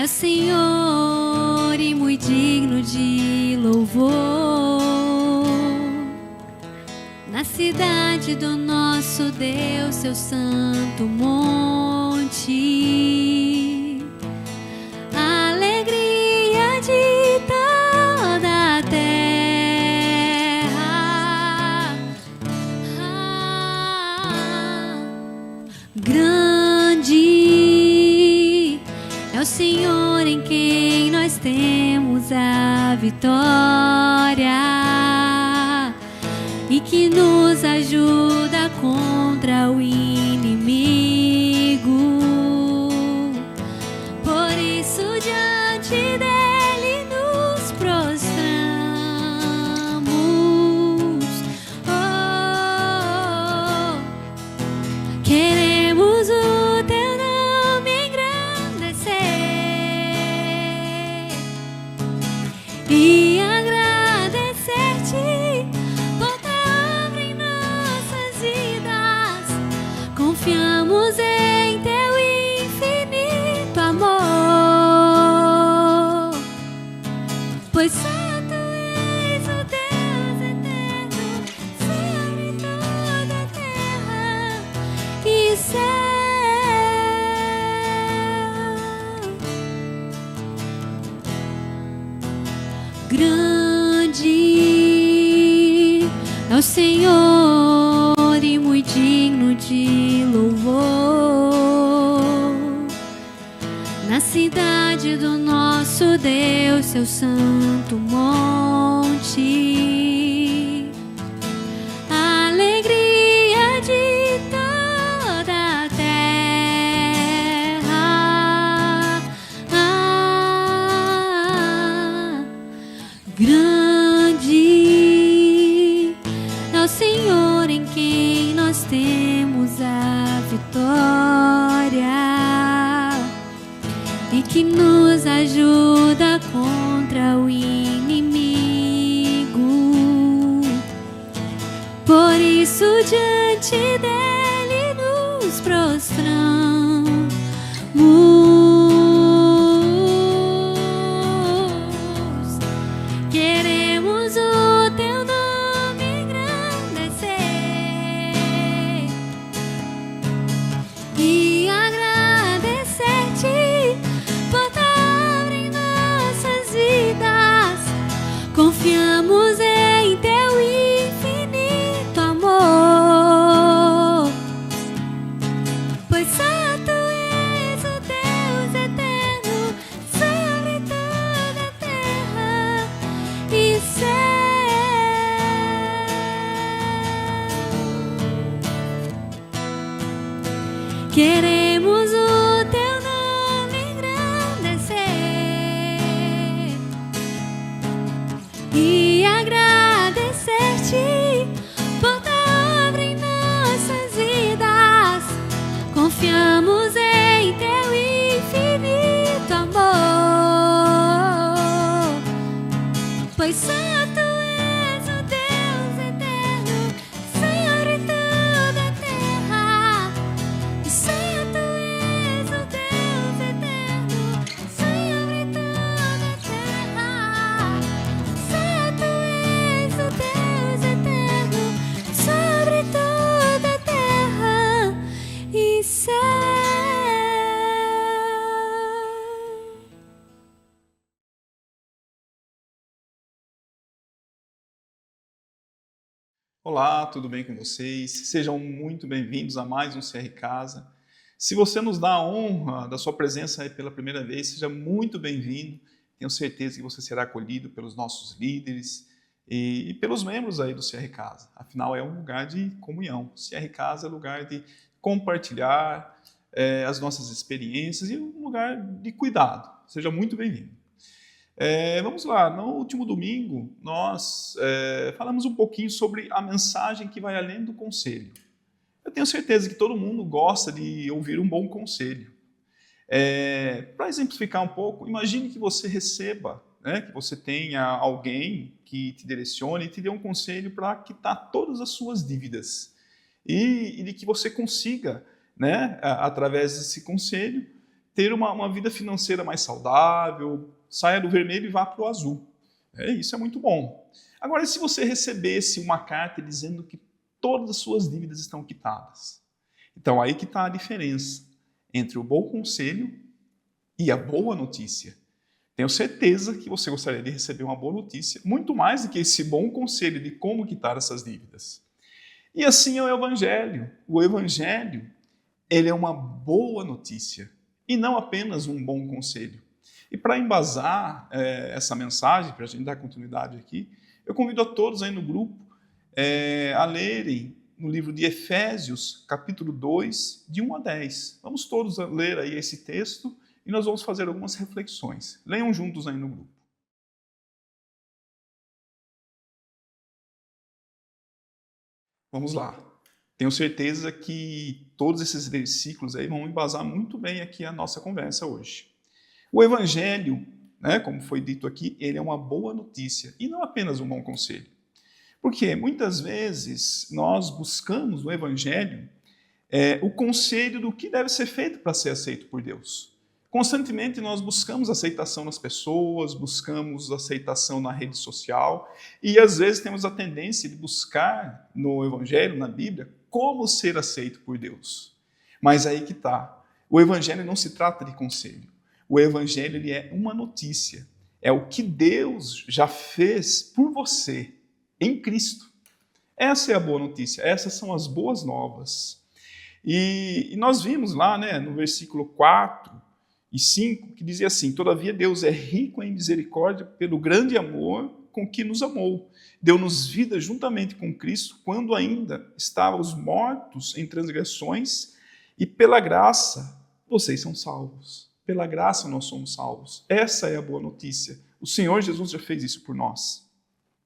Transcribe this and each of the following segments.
é o Senhor e muito digno de louvor. Na cidade do nosso Deus, seu santo monte, a alegria de toda a terra. Grande é o Senhor em quem nós temos a vitória e que nos ajuda contra o inimigo. Por isso diante dele nos prostramos. Oh, queremos o teu nome engrandecer e agradecer-te por tua obra em nossas vidas. Confiamos em teu infinito amor, pois só tu és o Deus eterno sobre toda a terra e céu. Grande é o Senhor e muito digno de louvor. Na cidade do nosso Deus, seu santo monte, a alegria de toda a terra. Grande é o Senhor em quem nós temos a vitória e que nos ajuda contra o inimigo. Por isso diante dele nos prostramos. Queremos o teu nome engrandecer e agradecer-te por tua obra em nossas vidas. Confiamos em teu infinito amor, pois só tu és o Deus eterno sobre toda a terra e céu. Queremos o teu nome engrandecer e agradecer-te por tua obra em nossas vidas. Confiamos em teu infinito amor, pois só tu és o Deus eterno sobre toda a terra. E só tu és o Deus eterno sobre toda a terra. Só tu és o Deus eterno sobre toda a terra e céu. Olá, tudo bem com vocês? Sejam muito bem-vindos a mais um CR Casa. Se você nos dá a honra da sua presença aí pela primeira vez, seja muito bem-vindo. Tenho certeza que você será acolhido pelos nossos líderes e pelos membros aí do CR Casa. Afinal, é um lugar de comunhão. CR Casa é lugar de compartilhar as nossas experiências e um lugar de cuidado. Seja muito bem-vindo. Vamos lá, no último domingo nós falamos um pouquinho sobre a mensagem que vai além do conselho. Eu tenho certeza que todo mundo gosta de ouvir um bom conselho. Para exemplificar um pouco, imagine que você receba, que você tenha alguém que te direcione e te dê um conselho para quitar todas as suas dívidas. E de que você consiga, através desse conselho, ter uma vida financeira mais saudável, saia do vermelho e vá para o azul. Isso é muito bom. Agora, e se você recebesse uma carta dizendo que todas as suas dívidas estão quitadas? Então, aí que está a diferença entre o bom conselho e a boa notícia. Tenho certeza que você gostaria de receber uma boa notícia, muito mais do que esse bom conselho de como quitar essas dívidas. E assim é o Evangelho. O Evangelho, ele é uma boa notícia e não apenas um bom conselho. E para embasar essa mensagem, para a gente dar continuidade aqui, eu convido a todos aí no grupo a lerem no livro de Efésios, capítulo 2, de 1 a 10. Vamos todos ler aí esse texto e nós vamos fazer algumas reflexões. Leiam juntos aí no grupo. Vamos lá. Tenho certeza que todos esses versículos aí vão embasar muito bem aqui a nossa conversa hoje. O Evangelho, como foi dito aqui, ele é uma boa notícia e não apenas um bom conselho. Porque muitas vezes nós buscamos no Evangelho o conselho do que deve ser feito para ser aceito por Deus. Constantemente nós buscamos aceitação nas pessoas, buscamos aceitação na rede social e às vezes temos a tendência de buscar no Evangelho, na Bíblia, como ser aceito por Deus. Mas aí que está. O Evangelho não se trata de conselho. O Evangelho ele é uma notícia. É o que Deus já fez por você em Cristo. Essa é a boa notícia. Essas são as boas novas. E nós vimos lá no versículo 4 e 5, que dizia assim: todavia Deus é rico em misericórdia pelo grande amor com que nos amou. Deu-nos vida juntamente com Cristo quando ainda estávamos mortos em transgressões e pela graça vocês são salvos. Pela graça nós somos salvos. Essa é a boa notícia. O Senhor Jesus já fez isso por nós.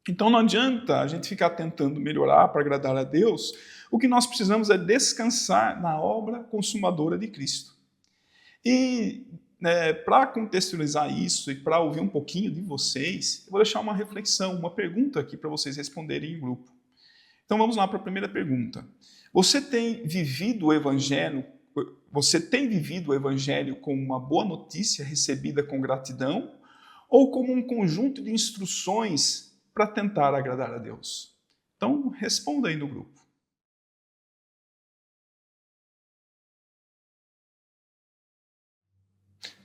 Então não adianta a gente ficar tentando melhorar para agradar a Deus. O que nós precisamos é descansar na obra consumadora de Cristo. E para contextualizar isso e para ouvir um pouquinho de vocês, eu vou deixar uma reflexão, uma pergunta aqui para vocês responderem em grupo. Então vamos lá para a primeira pergunta. Você tem vivido o Evangelho como uma boa notícia recebida com gratidão ou como um conjunto de instruções para tentar agradar a Deus? Então responda aí no grupo.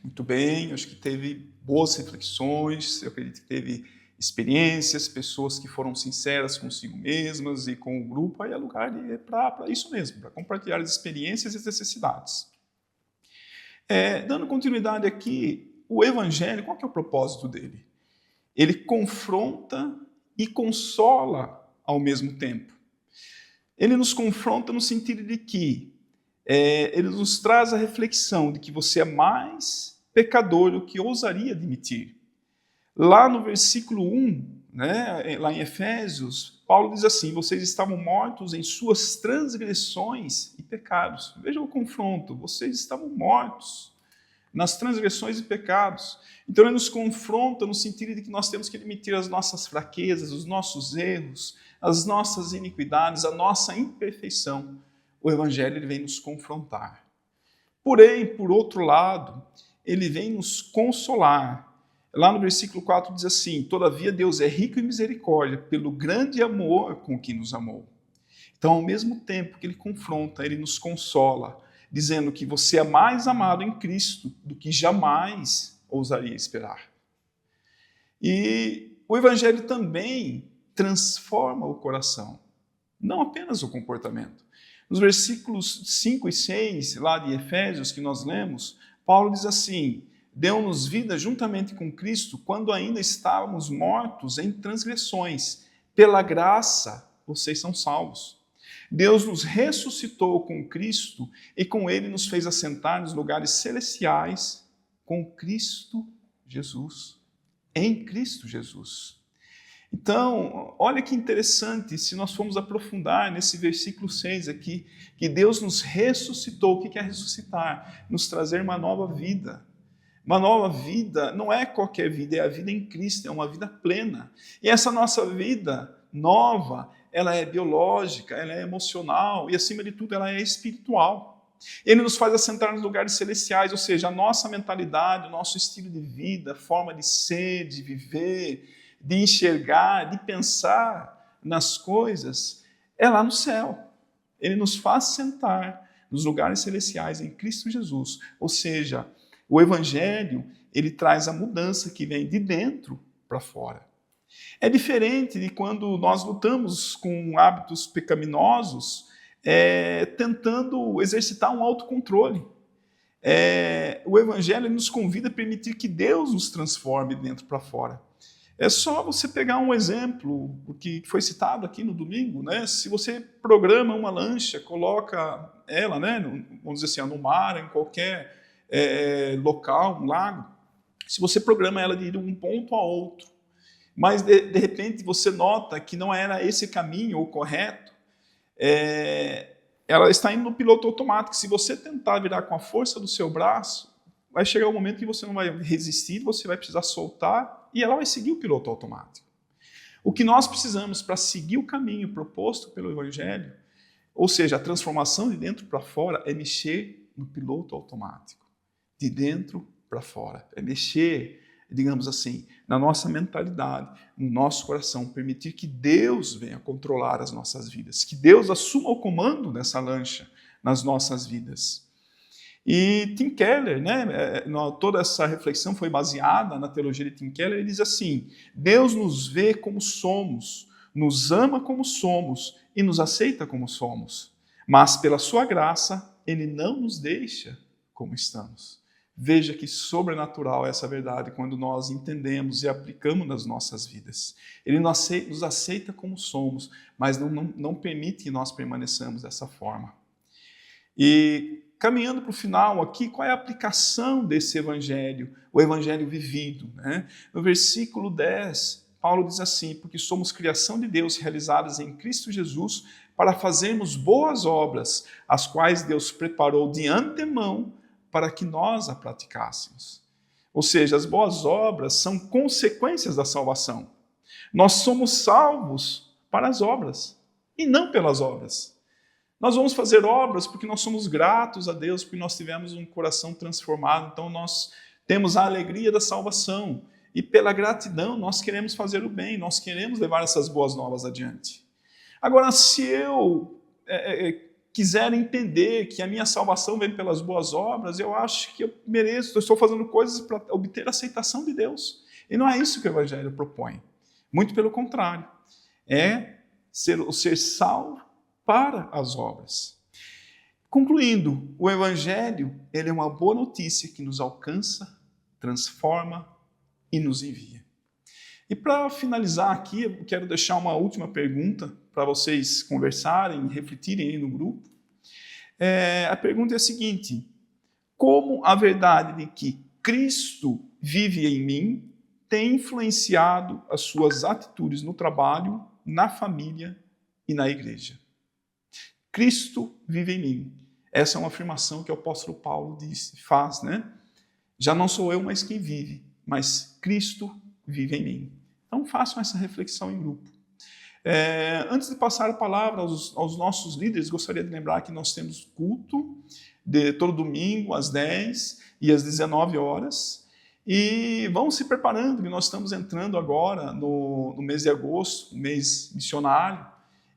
Muito bem, acho que teve boas reflexões, eu acredito que teve experiências, pessoas que foram sinceras consigo mesmas e com o grupo, aí é lugar para isso mesmo, para compartilhar as experiências e as necessidades. Dando continuidade aqui, o Evangelho, qual que é o propósito dele? Ele confronta e consola ao mesmo tempo. Ele nos confronta no sentido de que ele nos traz a reflexão de que você é mais pecador do que ousaria admitir. Lá no versículo 1, lá em Efésios, Paulo diz assim: vocês estavam mortos em suas transgressões e pecados. Veja o confronto, vocês estavam mortos nas transgressões e pecados. Então ele nos confronta no sentido de que nós temos que admitir as nossas fraquezas, os nossos erros, as nossas iniquidades, a nossa imperfeição. O Evangelho ele vem nos confrontar. Porém, por outro lado, ele vem nos consolar. Lá no versículo 4 diz assim: todavia Deus é rico em misericórdia pelo grande amor com que nos amou. Então, ao mesmo tempo que ele confronta, ele nos consola, dizendo que você é mais amado em Cristo do que jamais ousaria esperar. E o Evangelho também transforma o coração, não apenas o comportamento. Nos versículos 5 e 6, lá de Efésios, que nós lemos, Paulo diz assim: deu-nos vida juntamente com Cristo quando ainda estávamos mortos em transgressões. Pela graça, vocês são salvos. Deus nos ressuscitou com Cristo e com Ele nos fez assentar nos lugares celestiais com Cristo Jesus. Em Cristo Jesus. Então, olha que interessante, se nós formos aprofundar nesse versículo 6 aqui, que Deus nos ressuscitou. O que é ressuscitar? Nos trazer uma nova vida. Uma nova vida não é qualquer vida, é a vida em Cristo, é uma vida plena. E essa nossa vida nova, ela é biológica, ela é emocional e, acima de tudo, ela é espiritual. Ele nos faz assentar nos lugares celestiais, ou seja, a nossa mentalidade, o nosso estilo de vida, a forma de ser, de viver, de enxergar, de pensar nas coisas, é lá no céu. Ele nos faz sentar nos lugares celestiais em Cristo Jesus. Ou seja, o Evangelho, ele traz a mudança que vem de dentro para fora. É diferente de quando nós lutamos com hábitos pecaminosos, tentando exercitar um autocontrole. O Evangelho nos convida a permitir que Deus nos transforme de dentro para fora. É só você pegar um exemplo, o que foi citado aqui no domingo, né? Se você programa uma lancha, coloca ela, né, vamos dizer assim, no mar, em qualquer local, um lago, se você programa ela de ir de um ponto a outro, mas de repente você nota que não era esse caminho o correto, ela está indo no piloto automático. Se você tentar virar com a força do seu braço, vai chegar um momento que você não vai resistir, você vai precisar soltar e ela vai seguir o piloto automático. O que nós precisamos para seguir o caminho proposto pelo Evangelho, ou seja, a transformação de dentro para fora, é mexer no piloto automático, de dentro para fora. É mexer, digamos assim, na nossa mentalidade, no nosso coração, permitir que Deus venha controlar as nossas vidas, que Deus assuma o comando dessa lancha nas nossas vidas. E Tim Keller, né, toda essa reflexão foi baseada na teologia de Tim Keller. Ele diz assim: Deus nos vê como somos, nos ama como somos e nos aceita como somos, mas pela sua graça Ele não nos deixa como estamos. Veja que sobrenatural é essa verdade quando nós entendemos e aplicamos nas nossas vidas. Ele nos aceita como somos, mas não permite que nós permaneçamos dessa forma. E caminhando para o final aqui, qual é a aplicação desse evangelho, o evangelho vivido, né? No versículo 10, Paulo diz assim: porque somos criação de Deus realizadas em Cristo Jesus para fazermos boas obras, as quais Deus preparou de antemão para que nós a praticássemos. Ou seja, as boas obras são consequências da salvação. Nós somos salvos para as obras e não pelas obras. Nós vamos fazer obras porque nós somos gratos a Deus, porque nós tivemos um coração transformado, então nós temos a alegria da salvação. E pela gratidão nós queremos fazer o bem, nós queremos levar essas boas novas adiante. Agora, se eu quiser entender que a minha salvação vem pelas boas obras, eu acho que eu mereço, eu estou fazendo coisas para obter a aceitação de Deus. E não é isso que o Evangelho propõe. Muito pelo contrário. É ser salvo para as obras. Concluindo, o Evangelho, ele é uma boa notícia que nos alcança, transforma e nos envia. E para finalizar aqui, eu quero deixar uma última pergunta para vocês conversarem, refletirem aí no grupo. A pergunta é a seguinte: como a verdade de que Cristo vive em mim tem influenciado as suas atitudes no trabalho, na família e na igreja? Cristo vive em mim. Essa é uma afirmação que o apóstolo Paulo faz, né? Já não sou eu mais quem vive, mas Cristo vive em mim. Então façam essa reflexão em grupo. Antes de passar a palavra aos nossos líderes, gostaria de lembrar que nós temos culto todo domingo às 10 e às 19 horas. E vamos se preparando, que nós estamos entrando agora no mês de agosto, o mês missionário.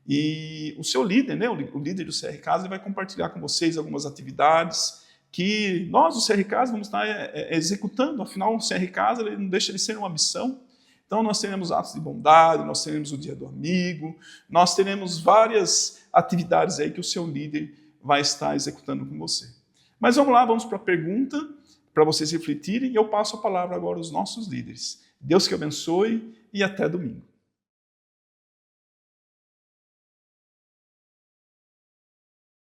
E o seu líder, né, o líder do CR Casa, ele vai compartilhar com vocês algumas atividades que nós, do CR Casa, vamos estar executando. Afinal, o CR Casa ele não deixa de ser uma missão. Então, nós teremos atos de bondade, nós teremos o Dia do Amigo, nós teremos várias atividades aí que o seu líder vai estar executando com você. Mas vamos lá, vamos para a pergunta, para vocês refletirem, e eu passo a palavra agora aos nossos líderes. Deus que abençoe e até domingo.